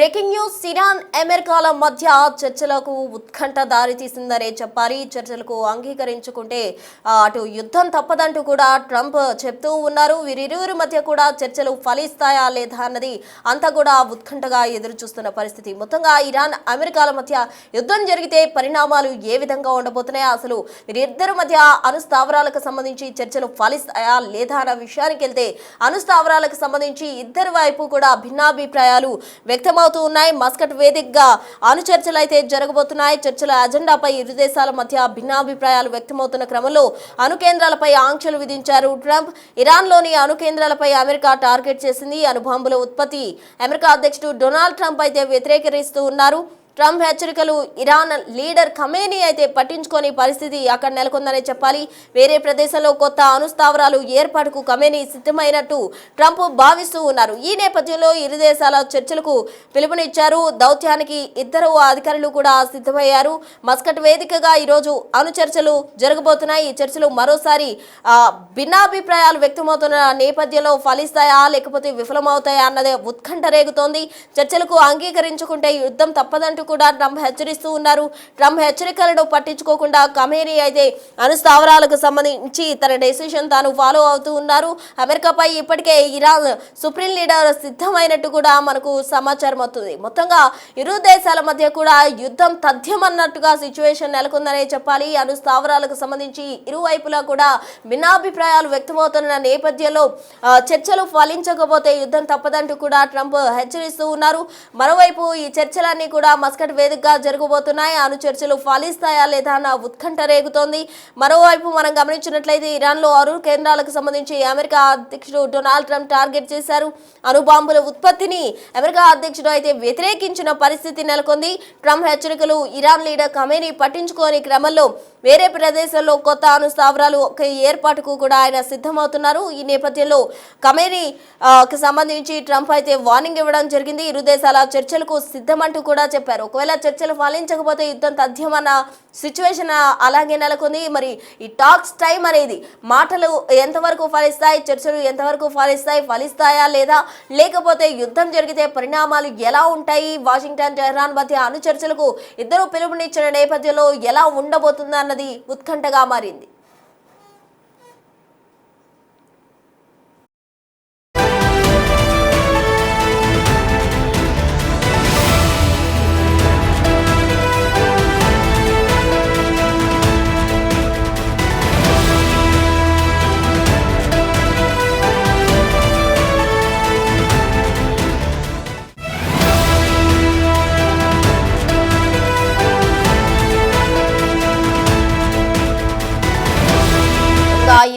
Breaking news Iran అమెరికాల మధ్య చర్చలకు ఉత్కంఠ దారితీసిందనే చెప్పాలి. చర్చలకు అంగీకరించుకుంటే అటు యుద్ధం తప్పదంటూ కూడా ట్రంప్ చెప్తూ ఉన్నారు. వీరిరువురి మధ్య కూడా చర్చలు ఫలిస్తాయా లేదా అన్నది అంతా కూడా ఉత్కంఠగా ఎదురు చూస్తున్న పరిస్థితి. మొత్తంగా ఇరాన్ అమెరికాల మధ్య యుద్ధం జరిగితే పరిణామాలు ఏ విధంగా ఉండబోతున్నాయా, అసలు వీరిద్దరి మధ్య అణుస్థావరాలకు సంబంధించి చర్చలు ఫలిస్తాయా లేదా అన్న విషయానికి వెళ్తే అణుస్థావరాలకు సంబంధించి ఇద్దరి వైపు కూడా భిన్నాభిప్రాయాలు వ్యక్తమవుతూ ఉన్నాయి. మస్కట్ వేదికగా అణు చర్చలు అయితే జరగబోతున్నాయి. చర్చల అజెండాపై ఇరు దేశాల మధ్య భిన్నాభిప్రాయాలు వ్యక్తమవుతున్న క్రమంలో అణు కేంద్రాలపై ఆంక్షలు విధించారు ట్రంప్. ఇరాన్లోని అణు కేంద్రాలపై అమెరికా టార్గెట్ చేసింది. అణు బాంబుల ఉత్పత్తి అమెరికా అధ్యక్షుడు డొనాల్డ్ ట్రంప్ అయితే వ్యతిరేకరిస్తూ ఉన్నారు. ట్రంప్ హెచ్చరికలు ఇరాన్ లీడర్ ఖమేనీ అయితే పట్టించుకోని పరిస్థితి అక్కడ నెలకొందనే చెప్పాలి. వేరే ప్రదేశంలో కొత్త అణుస్థావరాలు ఏర్పాటుకు ఖమేనీ సిద్ధమైనట్టు ట్రంప్ భావిస్తూ ఉన్నారు. ఈ నేపథ్యంలో ఇరు దేశాల చర్చలకు పిలుపునిచ్చారు. దౌత్యానికి ఇద్దరు అధికారులు కూడా సిద్ధమయ్యారు. మస్కట్ వేదికగా ఈరోజు అణు చర్చలు జరగబోతున్నాయి. ఈ చర్చలు మరోసారి భిన్నాభిప్రాయాలు వ్యక్తమవుతున్న నేపథ్యంలో ఫలిస్తాయా లేకపోతే విఫలమవుతాయా అన్నదే ఉత్కంఠ రేగుతోంది. చర్చలకు అంగీకరించుకుంటే యుద్ధం తప్పదంటూ కూడా ట్రంప్ హెచ్చరిస్తూ ఉన్నారు. ట్రంప్ హెచ్చరికలను పట్టించుకోకుండా ఖమేనీ అయితే అణుస్థావరాలకు సంబంధించి తన డెసిషన్ తాను ఫాలో అవుతూ ఉన్నారు. అమెరికాపై ఇప్పటికే ఇరాన్ సుప్రీం లీడర్ సిద్ధమైనట్టు కూడా మనకు సమాచారం అవుతుంది. మొత్తంగా ఇరు దేశాల మధ్య కూడా యుద్ధం తథ్యమన్నట్టుగా సిచ్యువేషన్ నెలకొందనే చెప్పాలి. అణుస్థావరాలకు సంబంధించి ఇరువైపులా కూడా భిన్నాభిప్రాయాలు వ్యక్తమవుతున్న నేపథ్యంలో చర్చలు ఫలించకపోతే యుద్ధం తప్పదంటూ కూడా ట్రంప్ హెచ్చరిస్తూ ఉన్నారు. మరోవైపు ఈ చర్చలన్నీ కూడా మస్కట్ వేదికగా జరగబోతున్నాయి. అణు చర్చలు ఫలిస్తాయా లేదా అన్న ఉత్కంఠ రేగుతోంది. మరోవైపు మనం గమనించినట్లయితే ఇరాన్లో అణు కేంద్రాలకు సంబంధించి అమెరికా అధ్యక్షుడు డొనాల్డ్ ట్రంప్ టార్గెట్ చేశారు. అణు బాంబుల ఉత్పత్తిని అమెరికా అధ్యక్షుడు అయితే వ్యతిరేకించిన పరిస్థితి నెలకొంది. ట్రంప్ హెచ్చరికలు ఇరాన్ లీడర్ ఖమేనీ పట్టించుకోని క్రమంలో వేరే ప్రదేశాల్లో కొత్త అణుస్థావరాలు ఏర్పాటుకు కూడా ఆయన సిద్ధమవుతున్నారు. ఈ నేపథ్యంలో ఖమేనీకి సంబంధించి ట్రంప్ అయితే వార్నింగ్ ఇవ్వడం జరిగింది. ఇరు దేశాల చర్చలకు సిద్ధమంటూ కూడా చెప్పారు. ఒకవేళ చర్చలు ఫలించకపోతే యుద్ధం తథ్యమన్న సిచ్యువేషన్ అలాగే నెలకొంది. మరి ఈ టాక్స్ టైం అనేది మాటలు ఎంతవరకు ఫలిస్తాయి, చర్చలు ఎంతవరకు ఫలిస్తాయా లేదా లేకపోతే యుద్ధం జరిగితే పరిణామాలు ఎలా ఉంటాయి, వాషింగ్టన్ టెహ్రాన్ మధ్య అణు చర్చలకు ఇద్దరు పిలుపునిచ్చిన నేపథ్యంలో ఎలా ఉండబోతుందా అన్నది ఉత్కంఠగా మారింది.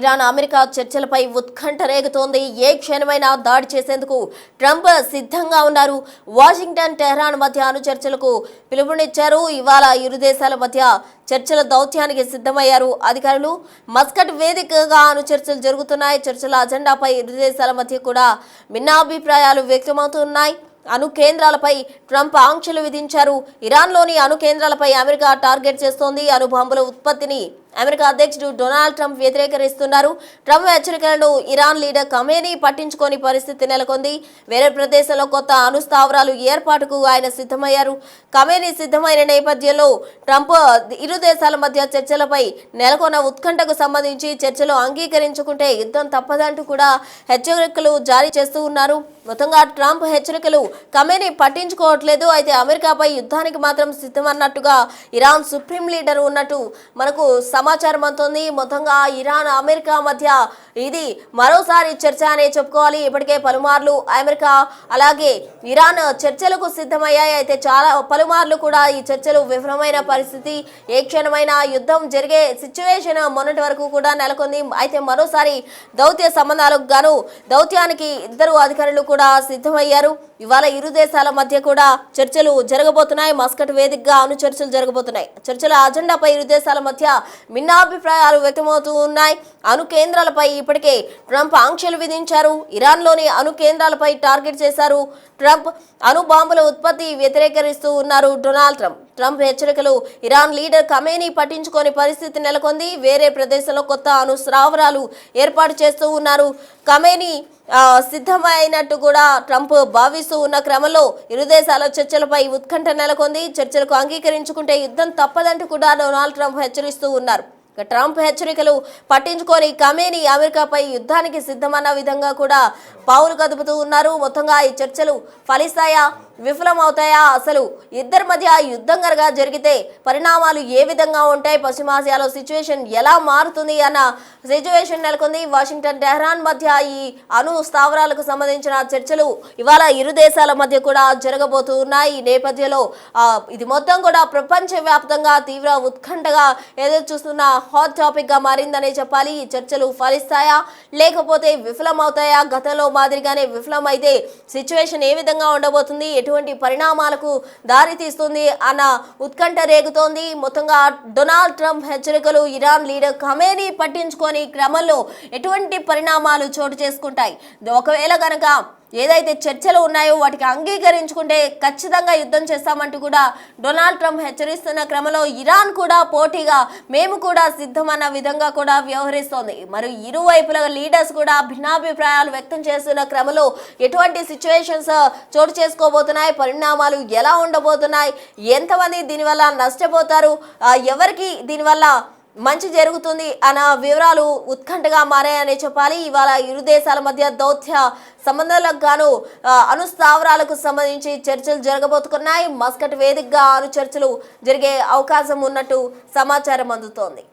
ఇరాన్ అమెరికా చర్చలపై ఉత్కంఠ రేగుతోంది. ఏ క్షణమైనా దాడి చేసేందుకు ట్రంప్ సిద్ధంగా ఉన్నారు. వాషింగ్టన్ టెహ్రాన్ మధ్య అణు చర్చలకు పిలుపునిచ్చారు. ఇవాళ ఇరు దేశాల మధ్య చర్చల దౌత్యానికి సిద్ధమయ్యారు అధికారులు. మస్కట్ వేదికగా అణు చర్చలు జరుగుతున్నాయి. చర్చల అజెండాపై ఇరు దేశాల మధ్య కూడా భిన్నాభిప్రాయాలు వ్యక్తమవుతున్నాయి. అణు కేంద్రాలపై ట్రంప్ ఆంక్షలు విధించారు. ఇరాన్లోని అణు కేంద్రాలపై అమెరికా టార్గెట్ చేస్తోంది. అణు బాంబుల ఉత్పత్తిని అమెరికా అధ్యక్షుడు డొనాల్డ్ ట్రంప్ వ్యతిరేకరిస్తున్నారు. ట్రంప్ హెచ్చరికలను ఇరాన్ లీడర్ ఖమేనీ పట్టించుకోని పరిస్థితి నెలకొంది. వేరే ప్రదేశంలో కొత్త అణుస్థావరాలు ఏర్పాటుకు ఆయన సిద్ధమయ్యారు. ఖమేనీ సిద్ధమైన నేపథ్యంలో ట్రంప్ ఇరు దేశాల మధ్య చర్చలపై నెలకొన్న ఉత్కంఠకు సంబంధించి చర్చలు అంగీకరించుకుంటే యుద్ధం తప్పదంటూ కూడా హెచ్చరికలు జారీ చేస్తూ ఉన్నారు. మొత్తంగా ట్రంప్ హెచ్చరికలు ఖమేనీ పట్టించుకోవట్లేదు. అయితే అమెరికాపై యుద్ధానికి మాత్రం సిద్ధమన్నట్టుగా ఇరాన్ సుప్రీం లీడర్ ఉన్నట్టు మనకు సమాచారం అందుతుంది. మొత్తంగా ఇరాన్ అమెరికా మధ్య ఇది మరోసారి చర్చ అనే చెప్పుకోవాలి. ఇప్పటికే పలుమార్లు అమెరికా అలాగే ఇరాన్ చర్చలకు సిద్ధమయ్యాయి. అయితే పలుమార్లు కూడా ఈ చర్చలు విఫలమైన పరిస్థితి, ఏ క్షణమైనా యుద్ధం జరిగే సిచ్యువేషన్ మొన్నటి వరకు కూడా నెలకొంది. అయితే మరోసారి దౌత్య సంబంధాలకు గాను దౌత్యానికి ఇద్దరు అధికారులు కూడా సిద్ధమయ్యారు. ఇవాళ ఇరు దేశాల మధ్య కూడా చర్చలు జరగబోతున్నాయి. మస్కట్ వేదికగా అణు చర్చలు జరగబోతున్నాయి. చర్చల అజెండాపై ఇరు దేశాల మధ్య భిన్నాభిప్రాయాలు వ్యక్తమవుతూ ఉన్నాయి. అణు కేంద్రాలపై ఇప్పటికే ట్రంప్ ఆంక్షలు విధించారు. ఇరాన్లోని అణు కేంద్రాలపై టార్గెట్ చేశారు ట్రంప్. అణు బాంబుల ఉత్పత్తి వ్యతిరేకరిస్తూ ఉన్నారు డొనాల్డ్ ట్రంప్. ట్రంప్ హెచ్చరికలు ఇరాన్ లీడర్ ఖమేనీ పట్టించుకోని పరిస్థితి నెలకొంది. వేరే ప్రదేశంలో కొత్త అణు స్థావరాలు ఏర్పాటు చేస్తూ ఉన్నారు. ఖమేనీ సిద్ధమైనట్టు కూడా ట్రంప్ భావిస్తూ ఉన్న క్రమంలో ఇరు దేశాల చర్చలపై ఉత్కంఠ నెలకొంది. చర్చలకు అంగీకరించుకుంటే యుద్ధం తప్పదంటూ కూడా డొనాల్డ్ ట్రంప్ హెచ్చరిస్తూ ఉన్నారు. ట్రంప్ హెచ్చరికలు పట్టించుకొని ఖమేనీ అమెరికాపై యుద్ధానికి సిద్ధమన్న విధంగా కూడా పావులు కదుపుతూ ఉన్నారు. మొత్తంగా ఈ చర్చలు ఫలిస్తాయా, విఫలమవుతాయా, అసలు ఇద్దరి మధ్య యుద్ధం కనుక జరిగితే పరిణామాలు ఏ విధంగా ఉంటాయి, పశ్చిమాసియాలో సిచ్యువేషన్ ఎలా మారుతుంది అన్న సిచ్యువేషన్ నెలకొంది. వాషింగ్టన్ టెహ్రాన్ మధ్య ఈ అణు స్థావరాలకు సంబంధించిన చర్చలు ఇవాళ ఇరు దేశాల మధ్య కూడా జరగబోతూ ఉన్నాయి. ఈ నేపథ్యంలో ఇది మొత్తం కూడా ప్రపంచవ్యాప్తంగా తీవ్ర ఉత్కంఠగా ఎదురు చూస్తున్న హాట్ టాపిక్ గా మారిందనే చెప్పాలి. ఈ చర్చలు ఫలిస్తాయా లేకపోతే విఫలమవుతాయా, గతంలో మాదిరిగానే విఫలమైతే సిచ్యువేషన్ ఏ విధంగా ఉండబోతుంది, ఎటువంటి పరిణామాలకు దారి తీస్తుంది అన్న ఉత్కంఠ రేగుతోంది. మొత్తంగా డొనాల్డ్ ట్రంప్ హెచ్చరికలు ఇరాన్ లీడర్ ఖమేనీ పట్టించుకొని క్రమంలో ఎటువంటి పరిణామాలు చోటు చేసుకుంటాయి, ఒకవేళ గనక ఏదైతే చర్చలు ఉన్నాయో వాటికి అంగీకరించుకుంటే ఖచ్చితంగా యుద్ధం చేస్తామంటూ కూడా డొనాల్డ్ ట్రంప్ హెచ్చరిస్తున్న క్రమంలో ఇరాన్ కూడా పోటీగా మేము కూడా సిద్ధమన్న విధంగా కూడా వ్యవహరిస్తోంది. మరి ఇరువైపుల లీడర్స్ కూడా భిన్నాభిప్రాయాలు వ్యక్తం చేస్తున్న క్రమంలో ఎటువంటి సిచ్యువేషన్స్ చోటు చేసుకోబోతున్నాయి, పరిణామాలు ఎలా ఉండబోతున్నాయి, ఎంతమంది దీనివల్ల నష్టపోతారు, ఎవరికి దీనివల్ల మంచి జరుగుతుంది అన్న వివరాలు ఉత్కంఠగా మారాయని చెప్పాలి. ఇవాళ ఇరు దేశాల మధ్య దౌత్య సంబంధాలకు గాను అణు స్థావరాలకు సంబంధించి చర్చలు జరగబోతున్నాయి. మస్కట్ వేదికగా అణు చర్చలు జరిగే అవకాశం ఉన్నట్టు సమాచారం అందుతోంది.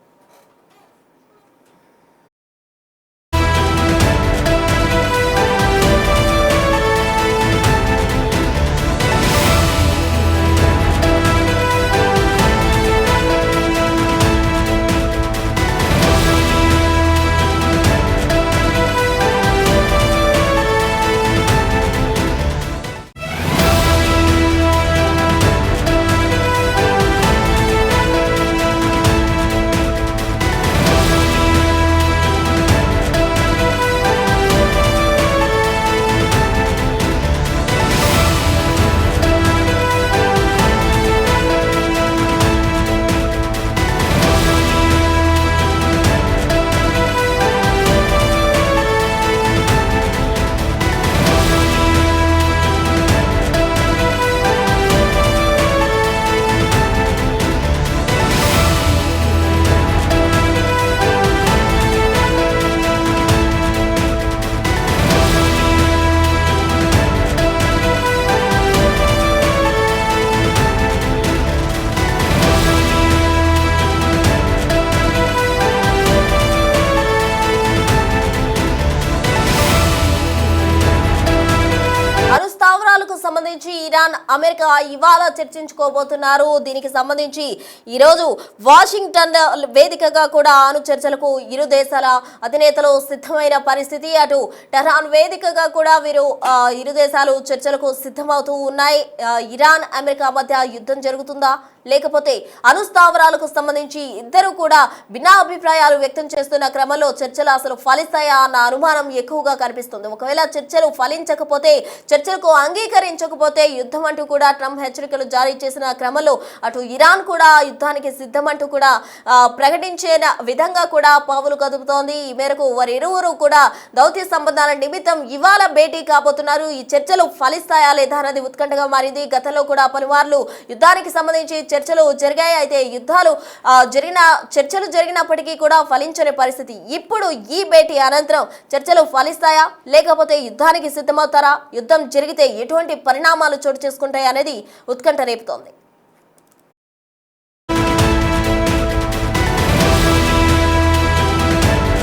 సంబంధించి ఇరాన్ అమెరికా ఇవాళ చర్చించుకోబోతున్నారు. దీనికి సంబంధించి ఈరోజు వాషింగ్టన్ వేదికగా కూడా అణు చర్చలకు ఇరు దేశాల అధినేతలు సిద్ధమైన పరిస్థితి. అటు టెహ్రాన్ వేదికగా కూడా వీరు ఇరు దేశాలు చర్చలకు సిద్ధమవుతూ ఉన్నాయి. ఇరాన్ అమెరికా మధ్య యుద్ధం జరుగుతుందా లేకపోతే అణు స్థావరాలకు సంబంధించి ఇద్దరు కూడా భిన్నాభిప్రాయాలు వ్యక్తం చేస్తున్న క్రమంలో చర్చలు అసలు ఫలిస్తాయా అన్న అనుమానం ఎక్కువగా కనిపిస్తుంది. ఒకవేళ చర్చలు ఫలించకపోతే, చర్చలకు అంగీకరించకపోతే యుద్ధం అంటూ కూడా ట్రంప్ హెచ్చరికలు జారీ చేసిన క్రమంలో అటు ఇరాన్ కూడా యుద్ధానికి సిద్ధమంటూ కూడా ప్రకటించే విధంగా కూడా పావులు కదుపుతోంది. ఈ మేరకు వారిరువురు కూడా దౌత్య సంబంధాల నిమిత్తం ఇవాళ భేటీ కాబోతున్నారు. ఈ చర్చలు ఫలిస్తాయా లేదా అన్నది ఉత్కంఠగా మారింది. గతంలో కూడా పలుమార్లు యుద్ధానికి సంబంధించి చర్చలు జరిగాయి. అయితే చర్చలు జరిగినప్పటికీ కూడా ఫలించని పరిస్థితి. ఇప్పుడు ఈ భేటీ అనంతరం చర్చలు ఫలిస్తాయా లేకపోతే యుద్ధానికి సిద్ధమవుతారా, యుద్ధం జరిగితే ఎటువంటి పరిణామాలు చోటు చేసుకుంటాయి అనేది ఉత్కంఠ రేపుతోంది.